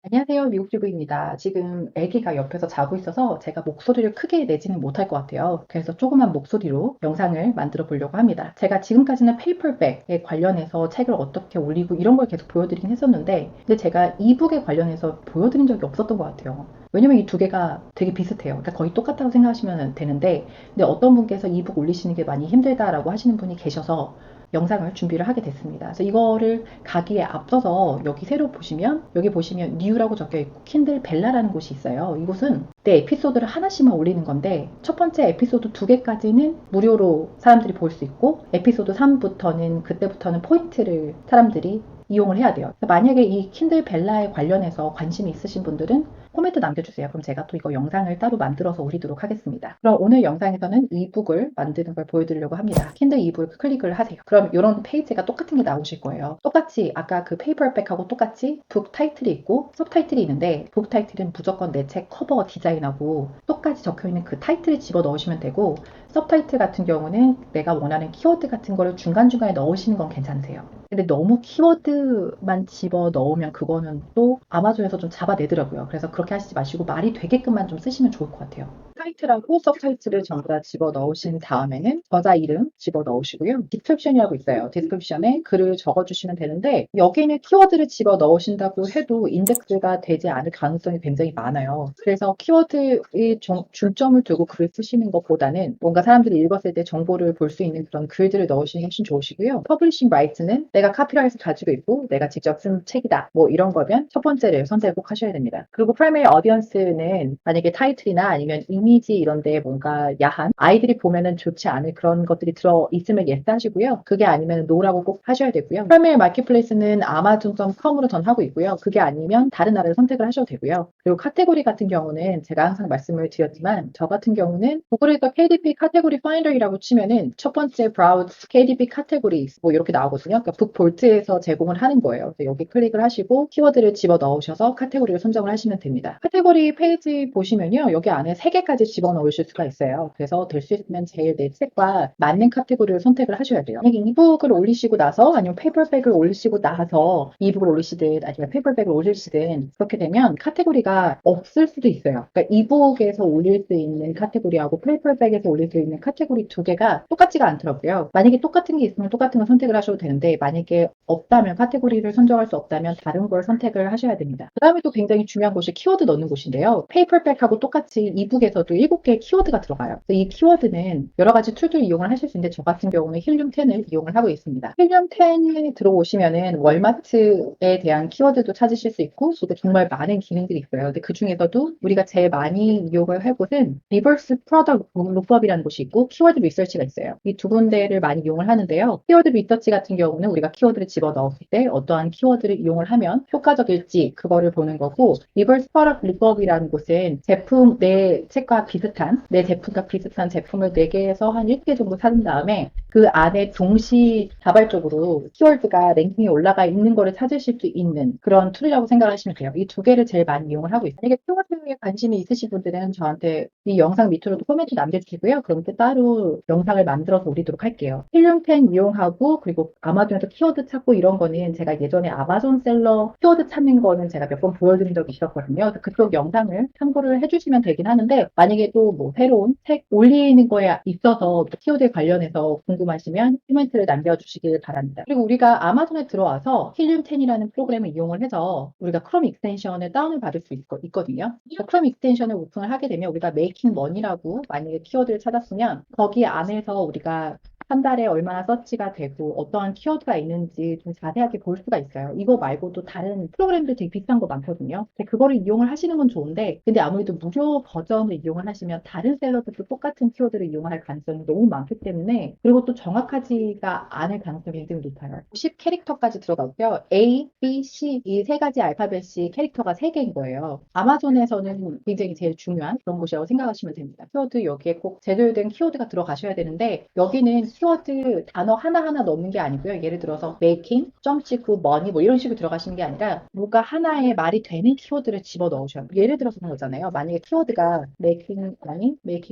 안녕하세요. 미국주부입니다. 지금 아기가 옆에서 자고 있어서 제가 목소리를 크게 내지는 못할 것 같아요. 그래서 조그만 목소리로 영상을 만들어 보려고 합니다. 제가 지금까지는 페이퍼백에 관련해서 책을 어떻게 올리고 이런 걸 계속 보여드리긴 했었는데, 근데 제가 이북에 관련해서 보여드린 적이 없었던 것 같아요. 왜냐면 이 두 개가 되게 비슷해요. 그러니까 거의 똑같다고 생각하시면 되는데, 근데 어떤 분께서 이북 올리시는 게 많이 힘들다라고 하시는 분이 계셔서 영상을 준비를 하게 됐습니다. 그래서 이거를 가기에 앞서서 여기 새로 보시면, 여기 보시면 뉴라고 적혀 있고 킨들 벨라라는 곳이 있어요. 이곳은 내 에피소드를 하나씩만 올리는 건데, 첫 번째 에피소드 2개까지는 무료로 사람들이 볼 수 있고, 에피소드 3부터는 그때부터는 포인트를 사람들이 이용을 해야 돼요. 만약에 이 킨들 벨라에 관련해서 관심이 있으신 분들은 코멘트 남겨주세요. 그럼 제가 또 이거 영상을 따로 만들어서 올리도록 하겠습니다. 그럼 오늘 영상에서는 이북을 만드는 걸 보여드리려고 합니다. 킨들 이북을 클릭을 하세요. 그럼 이런 페이지가 똑같은 게 나오실 거예요. 똑같이 아까 그 페이퍼백하고 똑같이 북 타이틀이 있고 서브타이틀이 있는데, 북 타이틀은 무조건 내 책 커버 디자인하고 똑같이 적혀있는 그 타이틀을 집어 넣으시면 되고, 서브타이틀 같은 경우는 내가 원하는 키워드 같은 거를 중간중간에 넣으시는 건 괜찮으세요. 근데 너무 키워드만 집어 넣으면 그거는 또 아마존에서 좀 잡아내더라고요. 그래서 그렇게 하시지 마시고 말이 되게끔만 좀 쓰시면 좋을 것 같아요. 타이틀하고 서브타이틀을 전부 다 집어 넣으신 다음에는 저자 이름 집어 넣으시고요. 디스크립션이라고 있어요. 디스크립션에 글을 적어 주시면 되는데, 여기는 키워드를 집어 넣으신다고 해도 인덱스가 되지 않을 가능성이 굉장히 많아요. 그래서 키워드의 중점을 두고 글을 쓰시는 것보다는 뭔가 사람들이 읽었을 때 정보를 볼 수 있는 그런 글들을 넣으시는 게 훨씬 좋으시고요. 퍼블리싱 라이트는 내가 카피라이트 가지고 있고 내가 직접 쓴 책이다, 뭐 이런 거면 첫 번째를 선택을 꼭 하셔야 됩니다. 그리고 프라이머리 어디언스는 만약에 타이틀이나 아니면 이미지 이런 데 뭔가 야한 아이들이 보면은 좋지 않을 그런 것들이 들어 있으면 yes 하시고요. 그게 아니면 no라고 꼭 하셔야 되고요. 프라이머리 마켓플레이스는 amazon.com으로 전 하고 있고요. 그게 아니면 다른 나라를 선택을 하셔도 되고요. 그리고 카테고리 같은 경우는 제가 항상 말씀을 드렸지만, 저 같은 경우는 구글에서 KDP 카테고리 파인더이라고 치면은 첫 번째 브라우즈 KDP 카테고리 뭐 이렇게 나오거든요. 그러니까 북볼트에서 제공을 하는 거예요. 그래서 여기 클릭을 하시고 키워드를 집어 넣으셔서 카테고리를 선정을 하시면 됩니다. 카테고리 페이지 보시면요, 여기 안에 3개까지 집어 넣으실 수가 있어요. 그래서 될 수 있으면 제일 내 책과 맞는 카테고리를 선택을 하셔야 돼요. 만약에 이북을 올리시고 나서 아니면 페이퍼백을 올리시고 나서 이북을 올리시든 아니면 페이퍼백을 올리시든 그렇게 되면 카테고리가 없을 수도 있어요. 그러니까 이북에서 올릴 수 있는 카테고리하고 페이퍼백에서 올릴 수 있는 카테고리 2개가 똑같지가 않더라고요. 만약에 똑같은 게 있으면 똑같은 걸 선택을 하셔도 되는데, 만약에 없다면, 카테고리를 선정할 수 없다면 다른 걸 선택을 하셔야 됩니다. 그 다음에 또 굉장히 중요한 곳이 키워드 넣는 곳인데요. 페이퍼백하고 똑같이 이북에서도 7개의 키워드가 들어가요. 이 키워드는 여러 가지 툴들을 이용을 하실 수 있는데, 저 같은 경우는 힐륨 10을 이용을 하고 있습니다. 힐륨 10에 들어오시면은 월마트에 대한 키워드도 찾으실 수 있고, 또 정말 많은 기능들이 있어요. 근데 그 중에서도 우리가 제일 많이 이용을 할 곳은 리버스 프로덕트 룩업이라는 곳이 있고 키워드 리서치가 있어요. 이 두 군데를 많이 이용을 하는데요. 키워드 리서치 같은 경우는 우리가 키워드를 집어 넣었을 때 어떠한 키워드를 이용을 하면 효과적일지 그거를 보는 거고, 리버스 프로덕트 룩업이라는 곳은 제품, 내 책과 비슷한, 내 제품과 비슷한 제품을 4개에서 한 1개 정도 사는 다음에 그 안에 동시 자발적으로 키워드가 랭킹에 올라가 있는 거를 찾으실 수 있는 그런 툴이라고 생각하시면 돼요. 이 2개를 제일 많이 이용을 하고 있어요. 만약에 키워드에 관심이 있으신 분들은 저한테 이 영상 밑으로도 코멘트 남겨주시고요. 그럼 또 따로 영상을 만들어서 올리도록 할게요. 힐륨10 이용하고, 그리고 아마존에서 키워드 찾고 이런 거는 제가 예전에 아마존 셀러 키워드 찾는 거는 제가 몇 번 보여드린 적이 있었거든요. 그래서 그쪽 영상을 참고를 해주시면 되긴 하는데, 만약에 또 뭐 새로운 책 올리는 거에 있어서 키워드에 관련해서 궁금하시면 코멘트를 남겨주시길 바랍니다. 그리고 우리가 아마존에 들어와서 힐륨10이라는 프로그램을 이용을 해서 우리가 크롬 익스텐션을 다운을 받을 수 있거든요. 크롬 익스텐션을 오픈을 하게 되면 우리가 메이킹 머니라고 만약에 키워드를 찾았으면 거기 안에서 우리가 한 달에 얼마나 서치가 되고 어떠한 키워드가 있는지 좀 자세하게 볼 수가 있어요. 이거 말고도 다른 프로그램들 되게 비슷한 거 많거든요. 근데 그거를 이용을 하시는 건 좋은데, 근데 아무래도 무료 버전을 이용을 하시면 다른 셀러들도 똑같은 키워드를 이용할 가능성이 너무 많기 때문에, 그리고 또 정확하지가 않을 가능성이 굉장히 높아요. 10 캐릭터까지 들어가고요. A, B, C 이 3가지 알파벳이 캐릭터가 3개인 거예요. 아마존에서는 굉장히 제일 중요한 그런 곳이라고 생각하시면 됩니다. 키워드 여기에 꼭 제대로 된 키워드가 들어가셔야 되는데, 여기는 키워드 단어 하나하나 넣는 게 아니고요. 예를 들어서 making, 점 찍고 money 뭐 이런 식으로 들어가시는 게 아니라 뭔가 하나의 말이 되는 키워드를 집어 넣으셔요. 예를 들어서 그런 거잖아요. 만약에 키워드가 making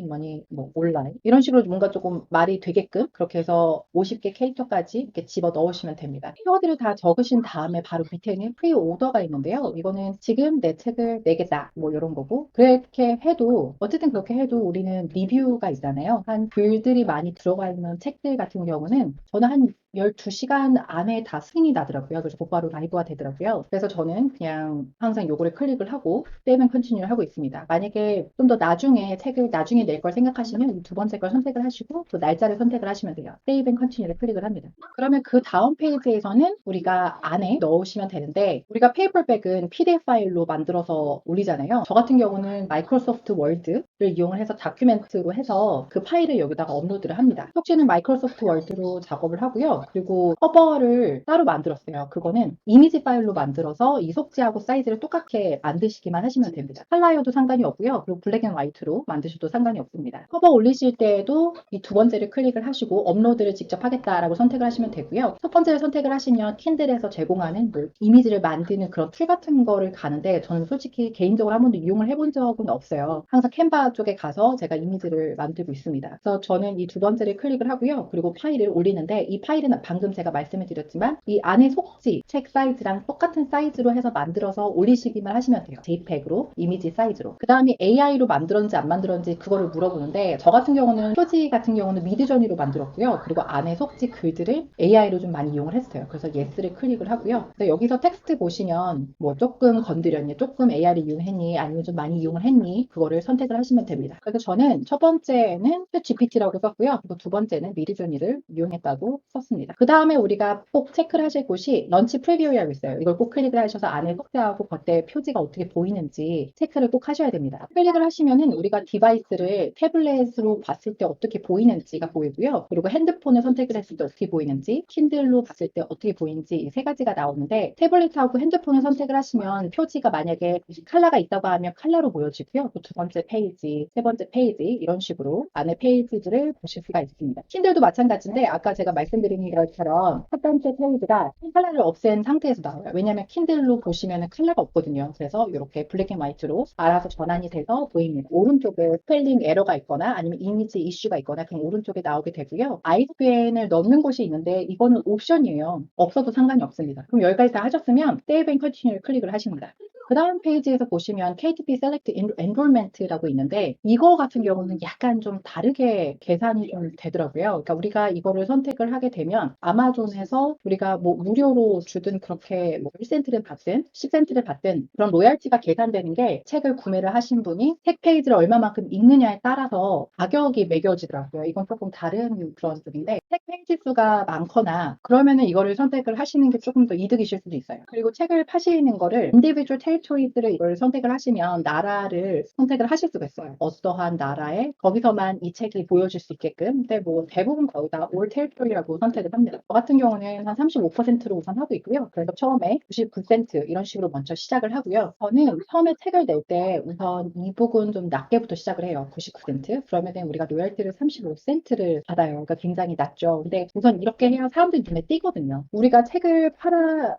money 뭐 온라인 이런 식으로 뭔가 조금 말이 되게끔 그렇게 해서 50개 캐릭터까지 이렇게 집어 넣으시면 됩니다. 키워드를 다 적으신 다음에 바로 밑에는 프리오더가 있는데요. 이거는 지금 내 책을 내겠다 뭐 이런 거고 그렇게 해도 어쨌든 그렇게 해도 우리는 리뷰가 있잖아요. 한 글들이 많이 들어가 있는 책들 같은 경우는 저는 한 12시간 안에 다 승인이 나더라고요. 그래서 곧바로 라이브가 되더라고요. 그래서 저는 그냥 항상 요거를 클릭을 하고 세이브 컨티뉴를 하고 있습니다. 만약에 좀 더 나중에 책을 나중에 낼 걸 생각하시면 두 번째 걸 선택을 하시고 또 날짜를 선택을 하시면 돼요. 세이브 컨티뉴를 클릭을 합니다. 그러면 그 다음 페이지에서는 우리가 안에 넣으시면 되는데 우리가 페이퍼백은 PDF 파일로 만들어서 올리잖아요. 저 같은 경우는 마이크로소프트 월드를 이용을 해서 다큐멘트로 해서 그 파일을 여기다가 업로드를 합니다. 속지는 마이크로소프트 월드로 작업을 하고요. 그리고 커버를 따로 만들었어요. 그거는 이미지 파일로 만들어서 이 속지하고 사이즈를 똑같게 만드시기만 하시면 됩니다. 컬러여도 상관이 없고요. 그리고 블랙 앤 화이트로 만드셔도 상관이 없습니다. 커버 올리실 때에도 이 두 번째를 클릭을 하시고 업로드를 직접 하겠다라고 선택을 하시면 되고요. 첫 번째를 선택을 하시면 킨들에서 제공하는 뭐 이미지를 만드는 그런 툴 같은 거를 가는데 저는 솔직히 개인적으로 한 번도 이용을 해본 적은 없어요. 항상 캔바 쪽에 가서 제가 이미지를 만들고 있습니다. 그래서 저는 이 두 번째를 클릭을 하고요. 그리고 파일을 올리는데 이 파일은 방금 제가 말씀을 드렸지만 이 안에 속지, 책 사이즈랑 똑같은 사이즈로 해서 만들어서 올리시기만 하시면 돼요. JPEG으로, 이미지 사이즈로. 그 다음에 AI로 만들었는지 안 만들었는지 그거를 물어보는데 저 같은 경우는 표지 같은 경우는 미드저니로 만들었고요. 그리고 안에 속지 글들을 AI로 좀 많이 이용을 했어요. 그래서 Yes를 클릭을 하고요. 여기서 텍스트 보시면 뭐 조금 건드렸니, 조금 AI를 이용했니, 아니면 좀 많이 이용을 했니 그거를 선택을 하시면 됩니다. 그래서 저는 첫 번째는 GPT라고 썼고요. 그리고 두 번째는 미드저니를 이용했다고 썼습니다. 그 다음에 우리가 꼭 체크를 하실 곳이 런치 프리뷰라고 있어요. 이걸 꼭 클릭을 하셔서 안에 속지하고 겉에 표지가 어떻게 보이는지 체크를 꼭 하셔야 됩니다. 클릭을 하시면은 우리가 디바이스를 태블릿으로 봤을 때 어떻게 보이는지가 보이고요. 그리고 핸드폰을 선택을 했을 때 어떻게 보이는지, 킨들로 봤을 때 어떻게 보이는지 이 세 가지가 나오는데 태블릿하고 핸드폰을 선택을 하시면 표지가 만약에 컬러가 있다고 하면 컬러로 보여지고요. 또 두 번째 페이지, 세 번째 페이지 이런 식으로 안에 페이지들을 보실 수가 있습니다. 킨들도 마찬가지인데 아까 제가 말씀드린 것처럼 첫 번째 페이지가 컬러를 없앤 상태에서 나와요. 왜냐하면 킨들로 보시면 컬러가 없거든요. 그래서 이렇게 블랙 앤 화이트로 알아서 전환이 돼서 보입니다. 오른쪽에 스펠링 에러가 있거나 아니면 이미지 이슈가 있거나 그럼 오른쪽에 나오게 되고요. ISBN을 넣는 곳이 있는데 이거는 옵션이에요. 없어도 상관이 없습니다. 그럼 여기까지 다 하셨으면 Save and Continue를 클릭을 하십니다. 그 다음 페이지에서 보시면 KDP Select Enrollment라고 있는데 이거 같은 경우는 약간 좀 다르게 계산이 좀 되더라고요. 그러니까 우리가 이거를 선택을 하게 되면 아마존에서 우리가 뭐 무료로 주든 그렇게 뭐 1센트를 받든 10센트를 받든 그런 로얄티가 계산되는 게 책을 구매를 하신 분이 책 페이지를 얼마만큼 읽느냐에 따라서 가격이 매겨지더라고요. 이건 조금 다른 그런 쪽인데 책 페이지 수가 많거나 그러면은 이거를 선택을 하시는 게 조금 더 이득이실 수도 있어요. 그리고 책을 파시는 거를 individual territories를 이걸 선택을 하시면 나라를 선택을 하실 수가 있어요. 어떠한 나라에 거기서만 이 책이 보여질 수 있게끔. 근데 뭐 대부분 거의 다 all territory라고 선택을 합니다. 저 같은 경우는 한 35%로 우선 하고 있고요. 그래서 처음에 99센트 이런 식으로 먼저 시작을 하고요. 저는 처음에 책을 낼 때 우선 이북은 좀 낮게부터 시작을 해요. 99센트. 그러면 우리가 로열티를 35센트를 받아요. 그러니까 굉장히 낮죠. 근데 우선 이렇게 해야 사람들이 눈에 띄거든요. 우리가 책을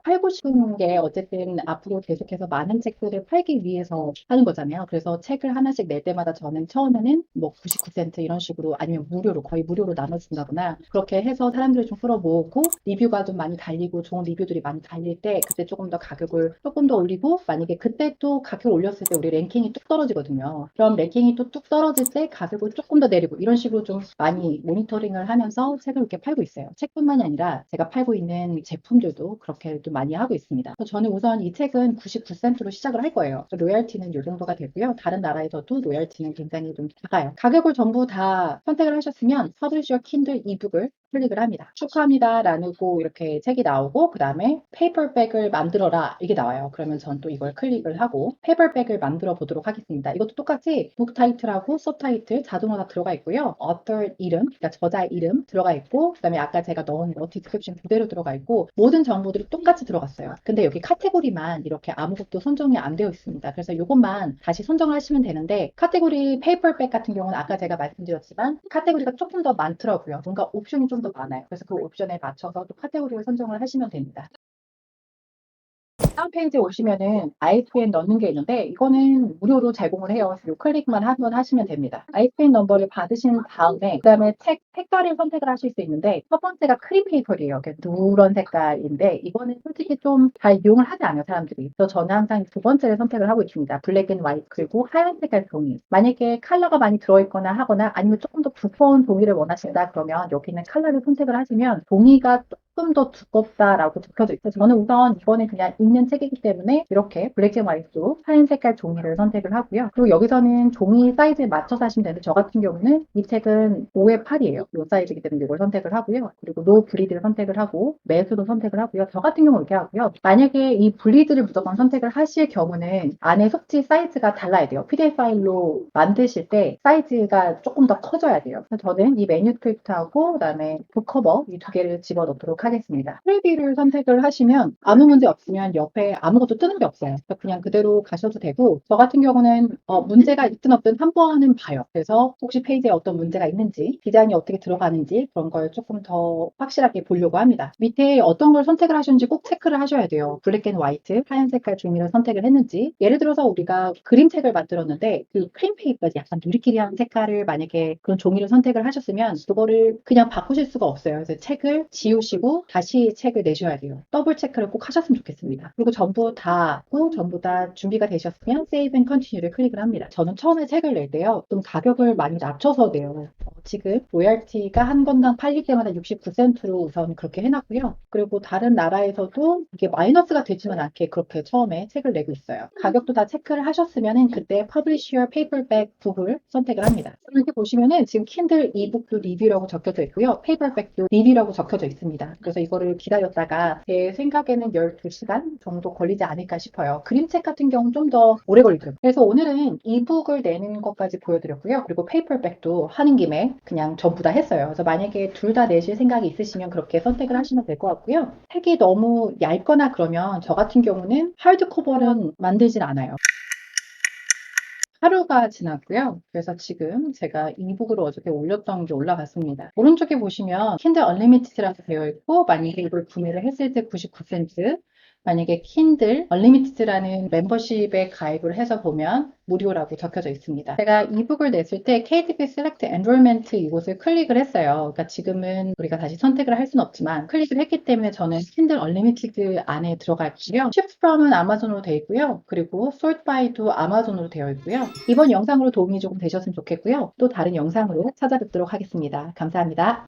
팔고 싶은 게 어쨌든 앞으로 계속해서 많은 책들을 팔기 위해서 하는 거잖아요. 그래서 책을 하나씩 낼 때마다 저는 처음에는 뭐 99센트 이런 식으로 아니면 무료로 거의 무료로 나눠준다거나 그렇게 해서 사람들을 좀 끌어모으고 리뷰가 좀 많이 달리고 좋은 리뷰들이 많이 달릴 때 그때 조금 더 가격을 조금 더 올리고 만약에 그때 또 가격을 올렸을 때 우리 랭킹이 뚝 떨어지거든요. 그럼 랭킹이 또 뚝 떨어질 때 가격을 조금 더 내리고 이런 식으로 좀 많이 모니터링을 하면서 책을 이렇게 팔고 있어요. 책뿐만이 아니라 제가 팔고 있는 제품들도 그렇게 좀 많이 하고 있습니다. 그래서 저는 우선 이 책은 99센트로 시작을 할 거예요. 로열티는 이 정도가 되고요. 다른 나라에서도 로열티는 굉장히 좀 작아요. 가격을 전부 다 선택을 하셨으면 Publish Your Kindle 이북을 클릭을 합니다. 축하합니다 라고 이렇게 책이 나오고 그 다음에 페이퍼백을 만들어라 이게 나와요. 그러면 전 또 이걸 클릭을 하고 페이퍼백을 만들어 보도록 하겠습니다. 이것도 똑같이 북 타이틀하고 서타이틀 자동으로 다 들어가 있고요. author 이름, 그러니까 저자 이름 들어가 있고 있고, 그다음에 아까 제가 넣은 디스크립션 그대로 들어가 있고, 모든 정보들이 똑같이 들어갔어요. 근데 여기 카테고리만 이렇게 아무것도 선정이 안 되어 있습니다. 그래서 이것만 다시 선정을 하시면 되는데, 카테고리 페이퍼백 같은 경우는 아까 제가 말씀드렸지만 카테고리가 조금 더 많더라고요. 뭔가 옵션이 좀 더 많아요. 그래서 그 옵션에 맞춰서 또 카테고리를 선정을 하시면 됩니다. 다음 페이지에 오시면은 ISBN 넣는 게 있는데 이거는 무료로 제공을 해요. 요 클릭만 한번 하시면 됩니다. ISBN 넘버를 받으신 다음에 그다음에 책 색깔을 선택을 하실 수 있는데 첫 번째가 크림 페이퍼예요. 누런 색깔인데 이거는 솔직히 좀 잘 이용을 하지 않아요, 사람들이. 그래서 저는 항상 두 번째를 선택을 하고 있습니다. 블랙 앤 화이트 그리고 하얀 색깔 종이. 만약에 컬러가 많이 들어있거나 하거나 아니면 조금 더 두꺼운 종이를 원하신다 그러면 여기는 컬러를 선택을 하시면 종이가 조금 더 두껍다라고 적혀져 있어요. 저는 우선 이거는 그냥 읽는 책이기 때문에 이렇게 블랙 앤 화이트로 하얀 색깔 종이를 선택을 하고요. 그리고 여기서는 종이 사이즈에 맞춰서 하시면 되는데 저 같은 경우는 이 책은 5에 8이에요. 이 사이즈이기 때문에 이걸 선택을 하고요. 그리고 노 브리드를 선택을 하고 매수도 선택을 하고요. 저 같은 경우는 이렇게 하고요. 만약에 이 브리드를 무조건 선택을 하실 경우는 안에 속지 사이즈가 달라야 돼요. PDF 파일로 만드실 때 사이즈가 조금 더 커져야 돼요. 그래서 저는 이 매뉴스크립트하고 그다음에 북커버 이 두 개를 집어넣도록 하겠습니다. 프리뷰를 선택을 하시면 아무 문제 없으면 옆에 아무것도 뜨는 게 없어요. 그래서 그냥 그대로 가셔도 되고 저 같은 경우는 문제가 있든 없든 한 번은 봐요. 그래서 혹시 페이지에 어떤 문제가 있는지 디자인이 어떻게 들어가는지 그런 걸 조금 더 확실하게 보려고 합니다. 밑에 어떤 걸 선택을 하셨는지 꼭 체크를 하셔야 돼요. 블랙 앤 화이트, 하얀 색깔 종이를 선택을 했는지 예를 들어서 우리가 그림책을 만들었는데 그 크림 페이퍼 약간 누리끼리한 색깔을 만약에 그런 종이를 선택을 하셨으면 그거를 그냥 바꾸실 수가 없어요. 그래서 책을 지우시고 다시 책을 내셔야 돼요. 더블 체크를 꼭 하셨으면 좋겠습니다. 그리고 전부 다 준비가 되셨으면 Save and Continue를 클릭을 합니다. 저는 처음에 책을 낼 때요. 좀 가격을 많이 낮춰서 내요. 지금 로열티가 한 권당 팔릴 때마다 69센트로 우선 그렇게 해놨고요. 그리고 다른 나라에서도 이게 마이너스가 되지만 않게 그렇게 처음에 책을 내고 있어요. 가격도 다 체크를 하셨으면 그때 Publish Your Paperback 북을 선택을 합니다. 이렇게 보시면은 지금 킨들 이북도 리뷰라고 적혀져 있고요. 페이퍼백도 리뷰라고 적혀져 있습니다. 그래서 이거를 기다렸다가 제 생각에는 12시간 정도 걸리지 않을까 싶어요. 그림책 같은 경우는 좀 더 오래 걸리고요. 그래서 오늘은 이북을 내는 것까지 보여드렸고요. 그리고 페이퍼백도 하는 김에 그냥 전부 다 했어요. 그래서 만약에 둘 다 내실 생각이 있으시면 그렇게 선택을 하시면 될 것 같고요. 책이 너무 얇거나 그러면 저 같은 경우는 하드커버는 만들진 않아요. 하루가 지났고요. 그래서 지금 제가 이북으로 어저께 올렸던 게 올라갔습니다. 오른쪽에 보시면 킨들 언리미티드라고 되어 있고 만약에 이걸 구매를 했을 때 99센트 만약에 킨들 언리미티드라는 멤버십에 가입을 해서 보면 무료라고 적혀져 있습니다. 제가 이북을 냈을 때 KDP Select Enrollment 이곳을 클릭을 했어요. 그러니까 지금은 우리가 다시 선택을 할 수는 없지만 클릭을 했기 때문에 저는 킨들 언리미티드 안에 들어갔고요. Shift from은 아마존으로 되어 있고요. 그리고 Sort by도 아마존으로 되어 있고요. 이번 영상으로 도움이 조금 되셨으면 좋겠고요. 또 다른 영상으로 찾아뵙도록 하겠습니다. 감사합니다.